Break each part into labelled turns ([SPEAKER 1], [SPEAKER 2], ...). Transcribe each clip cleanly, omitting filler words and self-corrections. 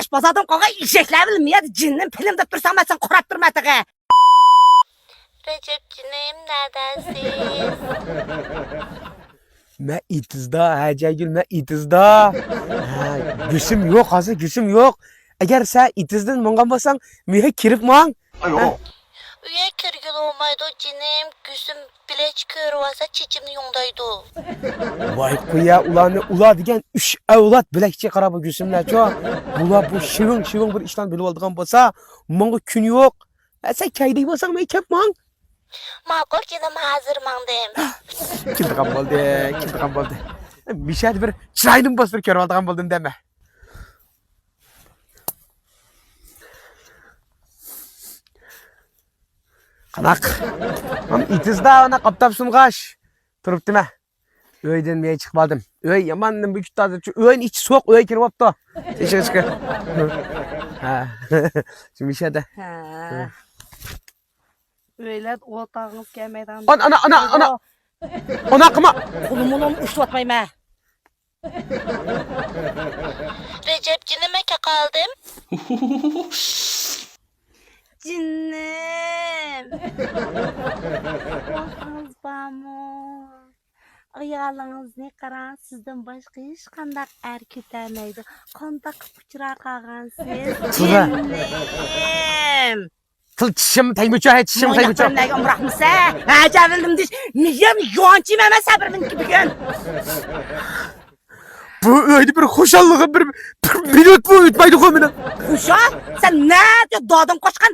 [SPEAKER 1] Beş bazadan kalkan işekler bilmeyedi. Cinnin pilimde dursam ben sen kurat durmadığı.
[SPEAKER 2] Recepciğim neredesiniz?
[SPEAKER 3] Ben itizda Hacegül, ben itizda. Güsüm yok hazır, güsüm yok. Eğer sen itizden mongan mühe kirip man.
[SPEAKER 2] Üye kirgil olmaydı cinim. Güsüm bile çıkıyorsa çiçimni yongdaydı.
[SPEAKER 3] Vay kuya ulanı ula degen üç evlat bilekçe karabı güsümler çok. Ula bu şivin bir işten bilip aldığın bolsa, monga gün yok. Sen kaydı bolsan men kep man.
[SPEAKER 2] Makul cinim hazır mandım.
[SPEAKER 3] Kildiğim boldu. Bir şey bir çayını basıp körüp aldığın boldum deme. Kanak. Am itizda ona kaptap sungaş. Turup deme. Öyden meye çıkmadım. Öy yamandım bir tadı. Öyün içi soğuk, öy kirip apta. Teşekkür çıkı. Ha. Şimdi bir şey de.
[SPEAKER 1] Öyle otağınız gelmeden.
[SPEAKER 3] Ana. Ona kıma.
[SPEAKER 1] Kolumun uçlatmayayım ha.
[SPEAKER 2] Recep cinime kaldım.
[SPEAKER 1] Cinnim. Korktunuz bamur. Ayağınız ne karan sizden başka hiç kandak erkeklemeydi. Kandak uçura kalgan siz.
[SPEAKER 3] Tura.
[SPEAKER 1] Cinnim.
[SPEAKER 3] Tıl çişim taymuçu hay çişim taymuçu.
[SPEAKER 1] Moynaklarına bırakmışsa. Ha cavildim diş. Miyem yoğancıyım hemen sabrımın gibi gün.
[SPEAKER 3] Bu öyle bir hoşallığı bir minut bu ütmaydı komuna.
[SPEAKER 1] Kuşa sen ne diyor doğdun koşkan.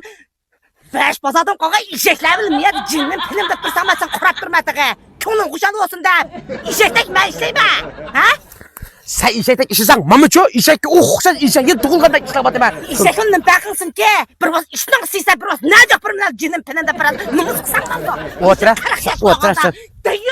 [SPEAKER 1] Beş bazadan kalkan işekler bilmeyedi. Cinnin pilimde dursam ben sen kurat durmadığı. Könlün kuşalı olsun da. İşektek ben işleyim ha. Ha?
[SPEAKER 3] Sen işektek işesen mamuçu işek sen işek tuğulganda işlemedim ben.
[SPEAKER 1] İşekinin bakılsın ki. Bir baz işten siyse bir baz. Ne diyor bir cinnin pilinde biraz. Numuz kısan kaldı.
[SPEAKER 3] Otura.
[SPEAKER 1] Değil.